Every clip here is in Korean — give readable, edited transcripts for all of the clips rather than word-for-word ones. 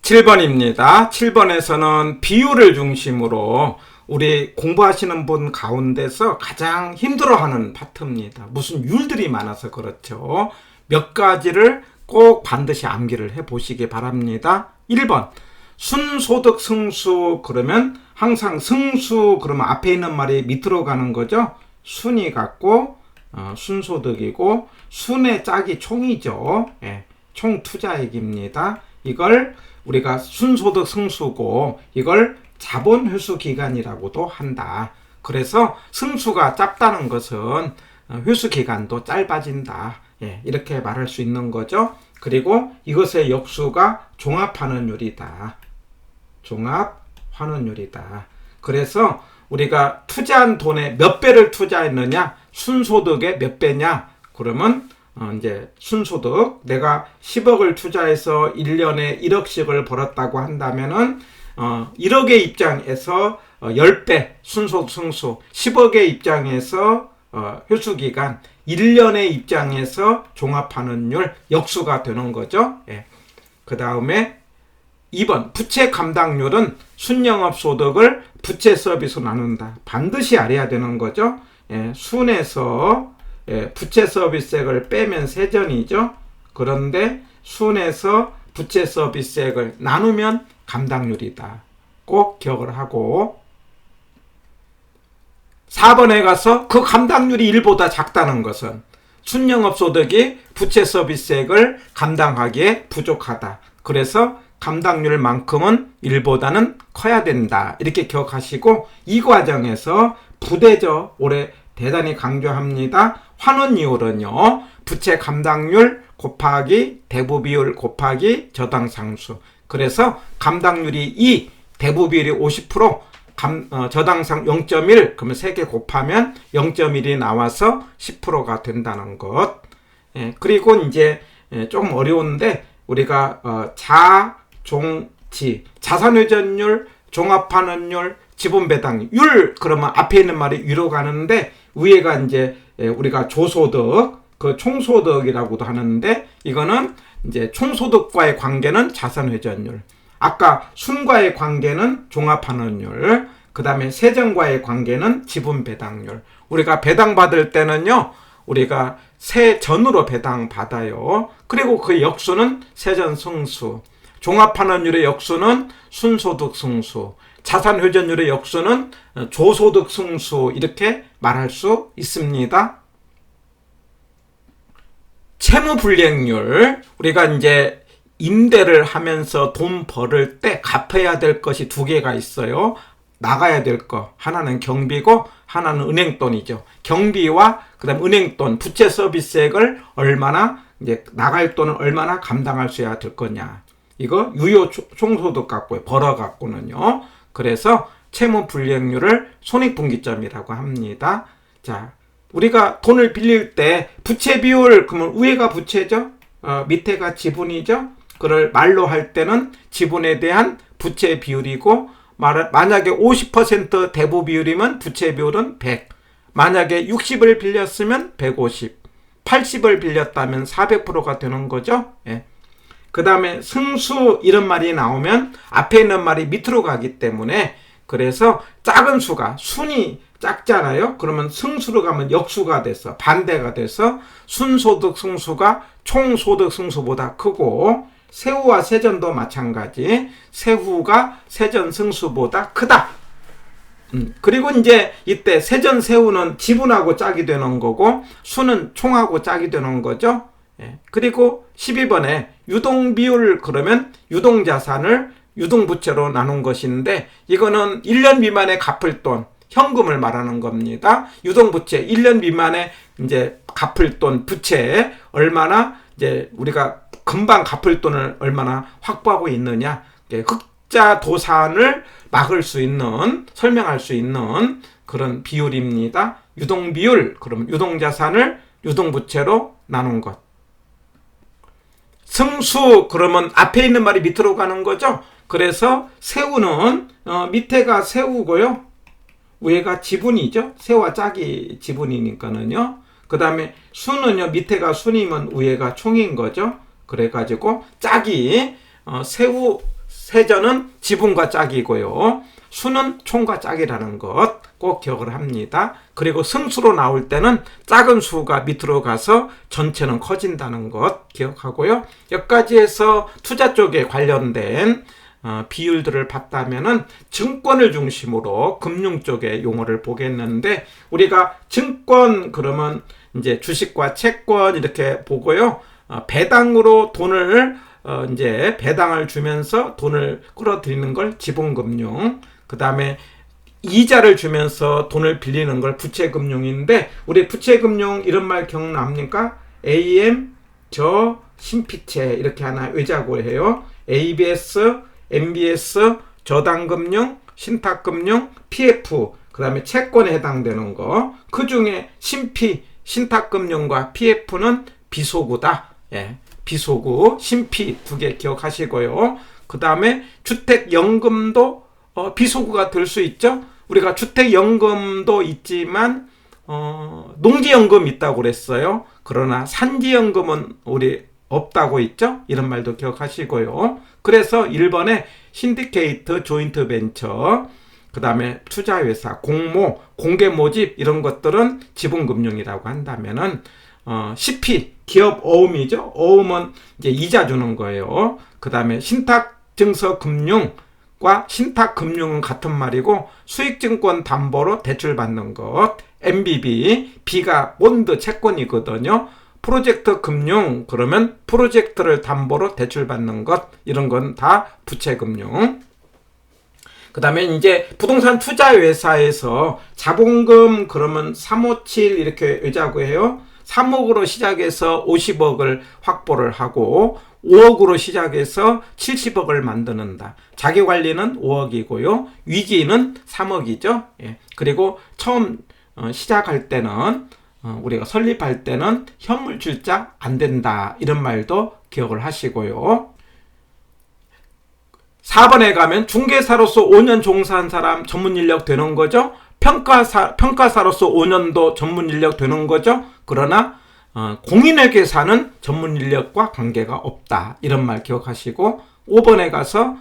7번입니다. 7번에서는 비율을 중심으로 우리 공부하시는 분 가운데서 가장 힘들어하는 파트입니다. 무슨 율들이 많아서 그렇죠. 몇 가지를 꼭 반드시 암기를 해보시기 바랍니다. 1번 순소득 승수 그러면 항상 승수 그러면 앞에 있는 말이 밑으로 가는 거죠. 순이 같고 순소득이고 순의 짝이 총이죠. 총 투자액입니다. 이걸 우리가 순소득 승수고 이걸 자본 회수 기간이라고도 한다. 그래서 승수가 짧다는 것은 회수 기간도 짧아진다. 이렇게 말할 수 있는 거죠. 그리고 이것의 역수가 종합환원율이다. 종합환원율이다. 그래서 우리가 투자한 돈의 몇 배를 투자했느냐? 순소득의 몇 배냐? 그러면 이제 순소득 내가 10억을 투자해서 1년에 1억씩을 벌었다고 한다면은 1억의 입장에서 10배 순소득 승수, 10억의 입장에서 회수기간, 1년의 입장에서 종합환원율 역수가 되는 거죠. 그 다음에 2번 부채 감당률은 순영업소득을 부채 서비스로 나눈다. 반드시 알아야 되는 거죠. 순에서 부채 서비스액을 빼면 세전이죠. 그런데 순에서 부채 서비스액을 나누면 감당률이다. 꼭 기억을 하고 4번에 가서 그 감당률이 1보다 작다는 것은 순영업소득이 부채 서비스액을 감당하기에 부족하다. 그래서 감당률만큼은 1보다는 커야 된다. 이렇게 기억하시고 이 과정에서 부대죠. 올해 대단히 강조합니다. 환원이율은요. 부채 감당률 곱하기 대부비율 곱하기 저당상수. 그래서 감당률이 2, 대부비율이 50%, 저당상 0.1, 그러면 3개 곱하면 0.1이 나와서 10%가 된다는 것. 그리고 이제 좀 어려운데 우리가 자종지, 자산회전율, 종합환원율, 지분배당률 그러면 앞에 있는 말이 위로 가는데 위에가 이제 우리가 조소득, 그 총소득이라고도 하는데 이거는 이제 총소득과의 관계는 자산회전율. 아까 순과의 관계는 종합환원율. 그 다음에 세전과의 관계는 지분배당률. 우리가 배당받을 때는요. 우리가 세전으로 배당받아요. 그리고 그 역수는 세전승수. 종합환원율의 역수는 순소득승수. 자산회전율의 역수는 조소득승수. 이렇게 말할 수 있습니다. 채무불이행률. 우리가 이제 임대를 하면서 돈 벌을 때 갚아야 될 것이 두 개가 있어요. 나가야 될 거. 하나는 경비고 하나는 은행돈이죠. 경비와 그다음 은행돈, 부채 서비스액을 얼마나 이제 나갈 돈을 얼마나 감당할 수 있어야 될 거냐. 이거 유효 총소득 갖고 벌어 갖고는요. 그래서 채무불이행률을 손익분기점이라고 합니다. 자, 우리가 돈을 빌릴 때 부채 비율 그러면 위에가 부채죠. 밑에가 지분이죠. 그걸 말로 할 때는 지분에 대한 부채 비율이고 만약에 50% 대부 비율이면 부채 비율은 100. 만약에 60을 빌렸으면 150. 80을 빌렸다면 400%가 되는 거죠. 그 다음에 승수 이런 말이 나오면 앞에 있는 말이 밑으로 가기 때문에 그래서 작은 수가 순이 작잖아요. 그러면 승수로 가면 역수가 돼서 반대가 돼서 순소득 승수가 총소득 승수보다 크고 세후와 세전도 마찬가지. 세후가 세전 승수보다 크다. 그리고 이제 이때 세전 세후는 지분하고 짝이 되는 거고 수는 총하고 짝이 되는 거죠. 그리고 12번에 유동비율 그러면 유동자산을 유동부채로 나눈 것인데 이거는 1년 미만에 갚을 돈 현금을 말하는 겁니다. 유동부채 1년 미만에 이제 갚을 돈 부채 얼마나 이제 우리가 금방 갚을 돈을 얼마나 확보하고 있느냐. 흑자 도산을 막을 수 있는 설명할 수 있는 그런 비율입니다. 유동비율 그러면 유동자산을 유동부채로 나눈 것. 승수 그러면 앞에 있는 말이 밑으로 가는 거죠. 그래서 세후는 밑에가 세후고요. 위에가 지분이죠. 세와 짝이 지분이니까는요. 그 다음에 수는요. 밑에가 순이면 위에가 총인 거죠. 그래가지고 짝이 세후 세전은 지분과 짝이고요. 수는 총과 짝이라는 것 꼭 기억을 합니다. 그리고 승수로 나올 때는 작은 수가 밑으로 가서 전체는 커진다는 것 기억하고요. 여기까지 해서 투자 쪽에 관련된 비율들을 봤다면은 증권을 중심으로 금융 쪽의 용어를 보겠는데, 우리가 증권 그러면 이제 주식과 채권 이렇게 보고요. 배당으로 돈을 이제 배당을 주면서 돈을 끌어들이는 걸 지분금융, 그 다음에 이자를 주면서 돈을 빌리는 걸 부채금융인데, 우리 부채금융 이런 말 기억납니까? AM, 신피채 이렇게 하나 외자고 해요. ABS, MBS, 저당금융, 신탁금융, PF, 그 다음에 채권에 해당되는 거. 그 중에 신피, 신탁금융과 PF는 비소구다. 예, 비소구, 신피 두 개 기억하시고요. 그 다음에 주택연금도 비소구가 될 수 있죠. 우리가 주택연금도 있지만 농지연금 있다고 그랬어요. 그러나 산지연금은 우리 없다고 있죠. 이런 말도 기억하시고요. 그래서 1번에 신디케이트, 조인트 벤처, 그 다음에 투자회사, 공모, 공개모집 이런 것들은 지분금융이라고 한다면은 CP, 기업 어음이죠. 어음은 이제 이자 주는 거예요. 그 다음에 신탁증서금융과 신탁금융은 같은 말이고, 수익증권 담보로 대출받는 것, MBB, B가 본드 채권이거든요. 프로젝트 금융 그러면 프로젝트를 담보로 대출받는 것, 이런 건 다 부채금융. 그 다음에 이제 부동산 투자회사에서 자본금 그러면 357 이렇게 외자고 해요. 3억으로 시작해서 50억을 확보를 하고 5억으로 시작해서 70억을 만드는다. 자기관리는 5억이고요. 위기는 3억이죠. 예. 그리고 처음 시작할 때는 우리가 설립할 때는 현물 출자 안 된다. 이런 말도 기억을 하시고요. 4번에 가면 중개사로서 5년 종사한 사람 전문 인력 되는 거죠. 평가사로서 5년도 전문 인력 되는 거죠. 그러나 공인회계사는 전문 인력과 관계가 없다. 이런 말 기억하시고, 5번에 가서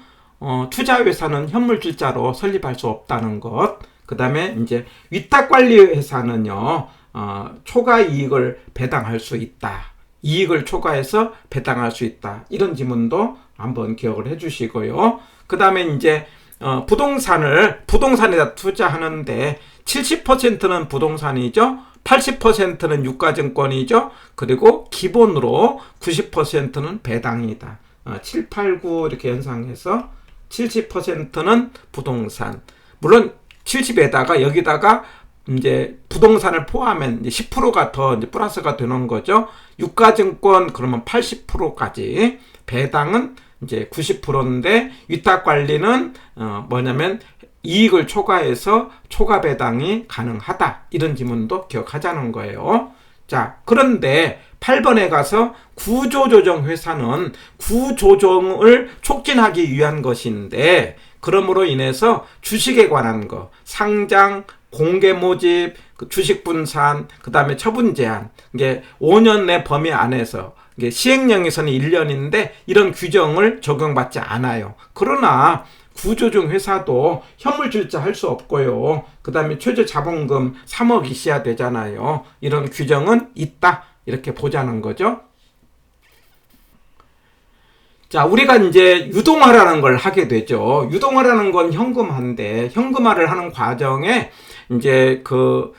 투자회사는 현물출자로 설립할 수 없다는 것. 그 다음에 이제 위탁관리회사는요, 초과 이익을 배당할 수 있다. 이익을 초과해서 배당할 수 있다. 이런 지문도 한번 기억을 해주시고요. 그 다음에 이제 부동산에다 투자하는데 70%는 부동산이죠. 80%는 유가증권이죠. 그리고 기본으로 90%는 배당이다. 7, 8, 9 이렇게 연상해서 70%는 부동산. 물론 70에다가 여기다가 이제 부동산을 포함한 10%가 더 이제 플러스가 되는 거죠. 유가증권 그러면 80%까지, 배당은 이제 90%인데 위탁관리는 뭐냐면 이익을 초과해서 초과 배당이 가능하다. 이런 지문도 기억하자는 거예요. 자, 그런데 8번에 가서 구조조정회사는 구조정을 촉진하기 위한 것인데, 그러므로 인해서 주식에 관한 거, 상장, 공개 모집, 주식 분산, 그 다음에 처분 제한, 이게 5년 내 범위 안에서, 이게 시행령에서는 1년인데 이런 규정을 적용받지 않아요. 그러나 구조조정 회사도 현물출자 할 수 없고요. 그 다음에 최저 자본금 3억 있어야 되잖아요. 이런 규정은 있다. 이렇게 보자는 거죠. 자, 우리가 이제 유동화라는 걸 하게 되죠. 유동화라는 건 현금화인데, 현금화를 하는 과정에 이제 그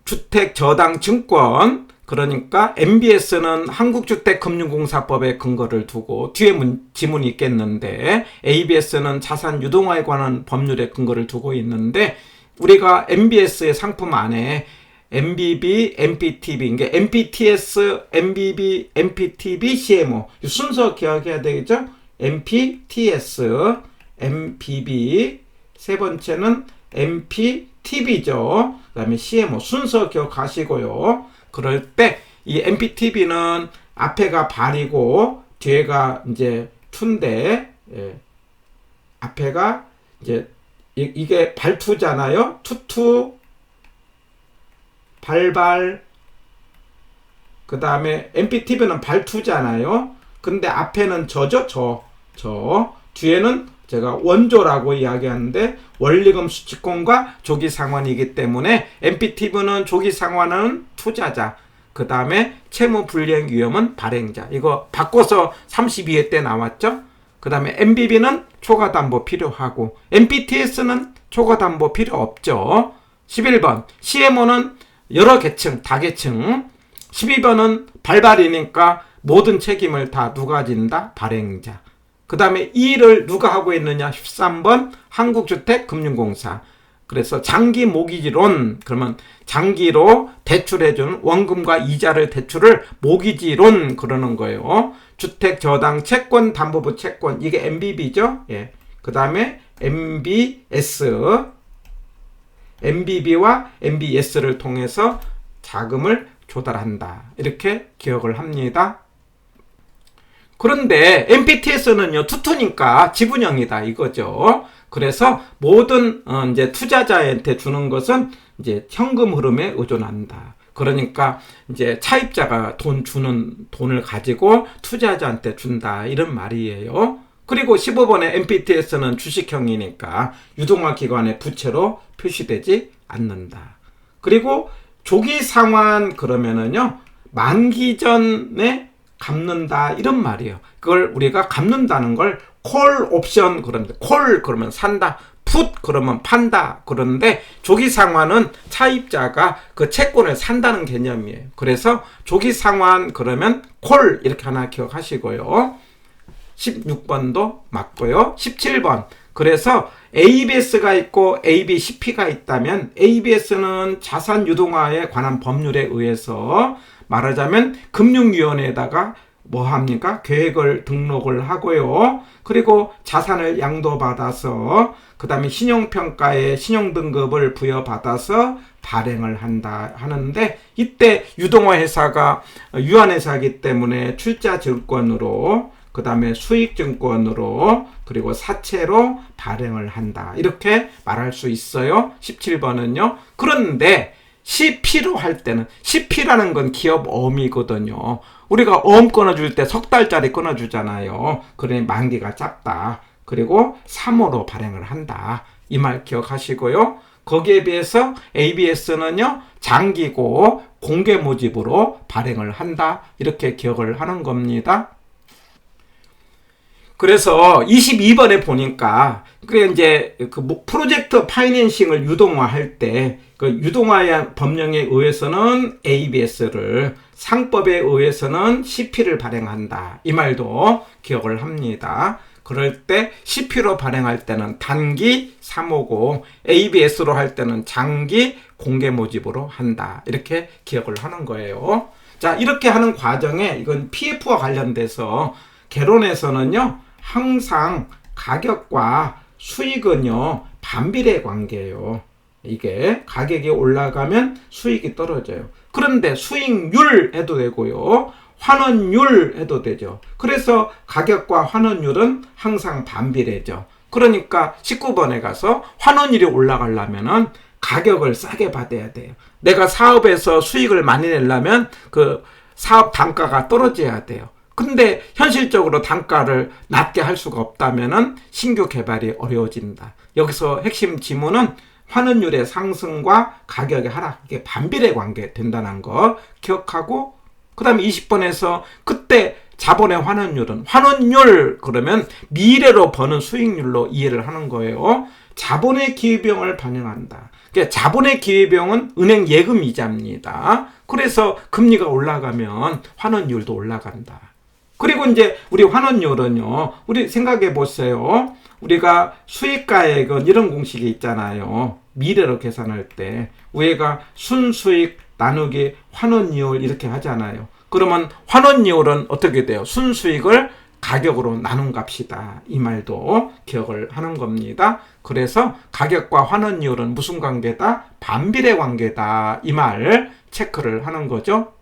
주택 저당 증권, 그러니까 MBS는 한국주택금융공사법에 근거를 두고 뒤에 지문이 있겠는데, ABS는 자산 유동화에 관한 법률에 근거를 두고 있는데, 우리가 MBS의 상품 안에 MBB, MPTB, 이게 MPTS, MBB, MPTB, CMO 순서 기억해야 되겠죠? MPTS, MBB, 세 번째는 MPTB죠. 그 다음에 CMO 순서 기억하시고요. 그럴 때 이 MPTB는 앞에가 발이고 뒤에가 이제 투인데, 예, 앞에가 이제 이게 발투잖아요. 투투, 발발. 그 다음에 MPTB는 발투잖아요. 근데 앞에는 저죠. 뒤에는 제가 원조라고 이야기하는데 원리금 수취권과 조기 상환이기 때문에 MPTV는 조기 상환은 투자자, 그 다음에 채무 불이행 위험은 발행자. 이거 바꿔서 32회 때 나왔죠. 그 다음에 MBB는 초과 담보 필요하고 MPTS는 초과 담보 필요 없죠. 11번 CMO는 여러 계층, 다계층. 12번은 발발이니까 모든 책임을 다 누가 진다? 발행자. 그 다음에 이 일을 누가 하고 있느냐? 13번 한국주택금융공사. 그래서 장기 모기지론, 그러면 장기로 대출해주는 원금과 이자를 대출을 모기지론 그러는 거예요. 주택저당 채권, 담보부 채권, 이게 MBB죠. 예. 그 다음에 MBS, MBB와 MBS를 통해서 자금을 조달한다. 이렇게 기억을 합니다. 그런데 MPTS는요, 투투니까 지분형이다 이거죠. 그래서 모든 이제 투자자한테 주는 것은 이제 현금 흐름에 의존한다. 그러니까 이제 차입자가 주는 돈을 가지고 투자자한테 준다 이런 말이에요. 그리고 15번의 MPTS는 주식형이니까 유동화 기관의 부채로 표시되지 않는다. 그리고 조기 상환 그러면은요, 만기 전에 갚는다 이런 말이에요. 그걸 우리가 갚는다는 걸 콜 옵션 그럽니다. 콜 그러면 산다, 풋 그러면 판다 그러는데 조기 상환은 차입자가 그 채권을 산다는 개념이에요. 그래서 조기 상환 그러면 콜 이렇게 하나 기억하시고요. 16번도 맞고요. 17번 그래서 ABS가 있고 ABCP가 있다면 ABS는 자산 유동화에 관한 법률에 의해서 말하자면 금융위원회에다가 뭐 합니까? 계획을 등록을 하고요. 그리고 자산을 양도받아서 그 다음에 신용평가에 신용등급을 부여받아서 발행을 한다 하는데 이때 유동화회사가 유한회사이기 때문에 출자증권으로 그 다음에 수익증권으로 그리고 사채로 발행을 한다. 이렇게 말할 수 있어요. 17번은요. 그런데 CP로 할 때는 CP라는 건 기업 어음이거든요. 우리가 어음 끊어줄 때 석 달짜리 끊어주잖아요. 그러니 만기가 짧다. 그리고 3호로 발행을 한다. 이 말 기억하시고요. 거기에 비해서 ABS는요. 장기고 공개 모집으로 발행을 한다. 이렇게 기억을 하는 겁니다. 그래서 22번에 보니까 그래 이제 그 프로젝트 파이낸싱을 유동화할 때 그 유동화 법령에 의해서는 ABS를 상법에 의해서는 CP를 발행한다. 이 말도 기억을 합니다. 그럴 때 CP로 발행할 때는 단기 3호고 ABS로 할 때는 장기 공개 모집으로 한다. 이렇게 기억을 하는 거예요. 자, 이렇게 하는 과정에 이건 PF와 관련돼서 개론에서는요. 항상 가격과 수익은요. 반비례 관계예요. 이게 가격이 올라가면 수익이 떨어져요. 그런데 수익률 해도 되고요. 환원율 해도 되죠. 그래서 가격과 환원율은 항상 반비례죠. 그러니까 19번에 가서 환원율이 올라가려면은 가격을 싸게 받아야 돼요. 내가 사업에서 수익을 많이 내려면 그 사업 단가가 떨어져야 돼요. 근데 현실적으로 단가를 낮게 할 수가 없다면은 신규 개발이 어려워진다. 여기서 핵심 지문은 환원율의 상승과 가격의 하락, 이게 반비례 관계 된다는 거 기억하고, 그 다음에 20번에서 그때 자본의 환원율은, 환원율 그러면 미래로 버는 수익률로 이해를 하는 거예요. 자본의 기회비용을 반영한다. 그러니까 자본의 기회비용은 은행 예금 이자입니다. 그래서 금리가 올라가면 환원율도 올라간다. 그리고 이제 우리 환원율은요, 우리 생각해 보세요. 우리가 수익가액은 이런 공식이 있잖아요. 미래로 계산할 때 위에가 순수익 나누기 환원율 이렇게 하잖아요. 그러면 환원율은 어떻게 돼요? 순수익을 가격으로 나눈 값이다. 이 말도 기억을 하는 겁니다. 그래서 가격과 환원율은 무슨 관계다? 반비례 관계다. 이 말 체크를 하는 거죠.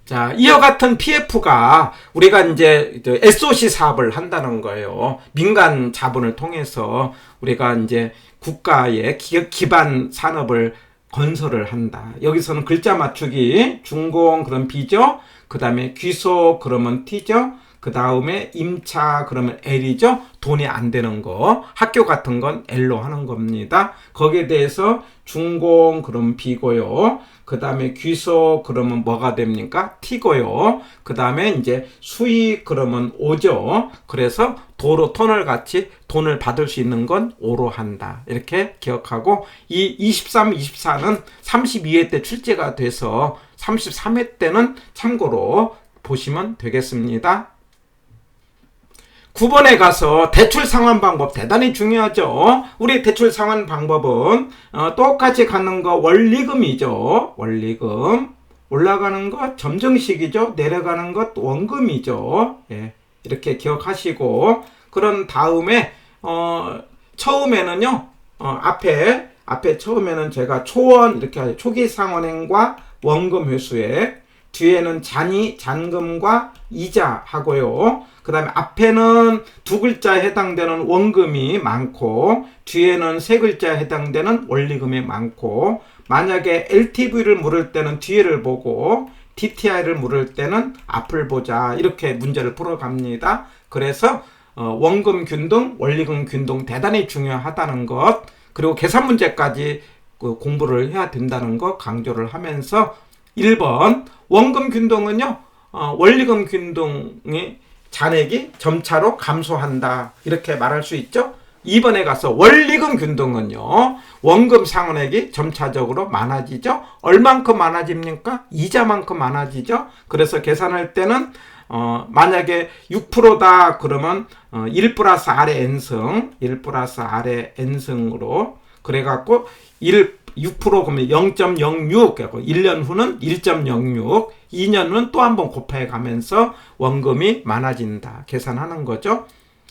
자, 이와 같은 PF가 우리가 이제 SOC 사업을 한다는 거예요. 민간 자본을 통해서 우리가 이제 국가의 기반 산업을 건설을 한다. 여기서는 글자 맞추기, 중공 그런 B죠. 그 다음에 귀속 그러면 T죠. 그 다음에 임차 그러면 L이죠. 돈이 안 되는 거. 학교 같은 건 L로 하는 겁니다. 거기에 대해서 준공 그러면 B고요. 그 다음에 귀속 그러면 뭐가 됩니까? T고요. 그 다음에 이제 수익 그러면 O죠. 그래서 도로 터널 같이 돈을 받을 수 있는 건 O로 한다. 이렇게 기억하고 이 23, 24는 32회 때 출제가 돼서 33회 때는 참고로 보시면 되겠습니다. 9번에 가서 대출 상환 방법 대단히 중요하죠. 우리 대출 상환 방법은 똑같이 가는 거 원리금이죠. 원리금. 올라가는 것 점정식이죠. 내려가는 것 원금이죠. 예, 이렇게 기억하시고 그런 다음에 처음에는요. 앞에 처음에는 제가 초원 이렇게 하죠. 초기 상환행과 원금 회수액. 뒤에는 잔금과 이자 하고요. 그 다음에 앞에는 두 글자에 해당되는 원금이 많고 뒤에는 세 글자에 해당되는 원리금이 많고 만약에 LTV를 물을 때는 뒤를 보고 DTI를 물을 때는 앞을 보자 이렇게 문제를 풀어갑니다. 그래서 원금 균등, 원리금 균등 대단히 중요하다는 것 그리고 계산 문제까지 공부를 해야 된다는 것 강조를 하면서 1번 원금 균등은요 원리금 균등이 잔액이 점차로 감소한다 이렇게 말할 수 있죠. 2번에 가서 원리금 균등은요 원금 상환액이 점차적으로 많아지죠. 얼만큼 많아집니까? 이자만큼 많아지죠. 그래서 계산할 때는 만약에 6%다 그러면 1 플러스 R의 N승 1 플러스 R의 N승으로 그래갖고 6% 그러면 0.06 1년 후는 1.06 2년 후는 또 한 번 곱해 가면서 원금이 많아진다 계산하는 거죠.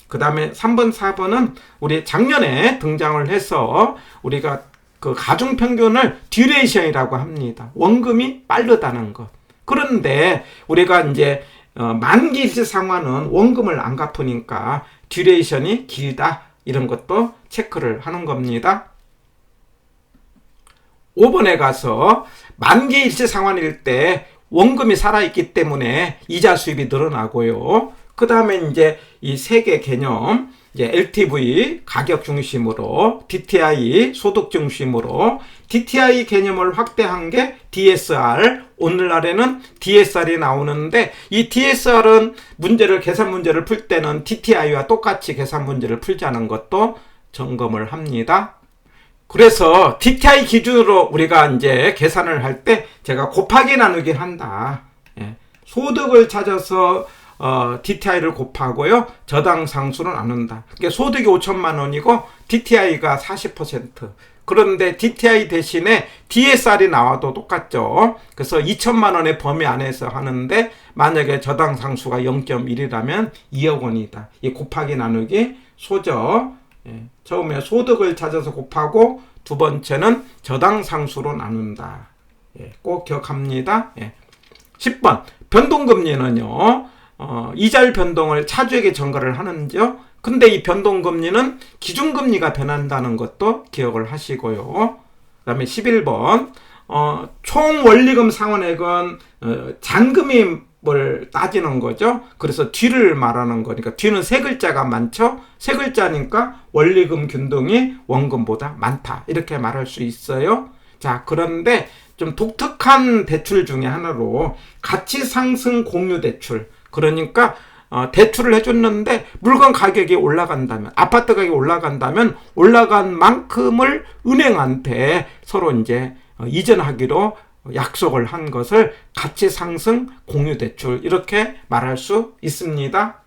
그 다음에 3번 4번은 우리 작년에 등장을 해서 우리가 그 가중평균을 듀레이션이라고 합니다. 원금이 빠르다는 것. 그런데 우리가 이제 만기 일시 상환은 원금을 안 갚으니까 듀레이션이 길다 이런 것도 체크를 하는 겁니다. 5번에 가서 만기 일시 상환일 때 원금이 살아있기 때문에 이자 수입이 늘어나고요. 그 다음에 이제 이 세 개 개념, 이제 LTV 가격 중심으로, DTI 소득 중심으로, DTI 개념을 확대한 게 DSR. 오늘날에는 DSR이 나오는데 이 DSR은 계산 문제를 풀 때는 DTI와 똑같이 계산 문제를 풀자는 것도 점검을 합니다. 그래서 DTI 기준으로 우리가 이제 계산을 할 때 제가 곱하기 나누기 한다. 예. 소득을 찾아서 DTI를 곱하고요. 저당 상수는 나눈다. 그러니까 소득이 5천만 원이고 DTI가 40%. 그런데 DTI 대신에 DSR이 나와도 똑같죠. 그래서 2천만 원의 범위 안에서 하는데 만약에 저당 상수가 0.1이라면 2억 원이다. 이 곱하기 나누기 소죠. 예, 처음에 소득을 찾아서 곱하고 두 번째는 저당 상수로 나눈다. 예, 꼭 기억합니다. 예. 10번 변동금리는요. 이자율 변동을 차주에게 전가를 하는죠. 근데 이 변동금리는 기준금리가 변한다는 것도 기억을 하시고요. 그 다음에 11번 총 원리금 상환액은 잔금임을 따지는 거죠. 그래서 뒤를 말하는 거니까 뒤는 세 글자가 많죠. 세 글자니까 원리금 균등이 원금보다 많다 이렇게 말할 수 있어요. 자, 그런데 좀 독특한 대출 중에 하나로 가치상승 공유 대출. 그러니까 대출을 해줬는데 물건 가격이 올라간다면 아파트 가격이 올라간다면 올라간 만큼을 은행한테 서로 이제 이전하기로 약속을 한 것을 가치상승 공유 대출 이렇게 말할 수 있습니다.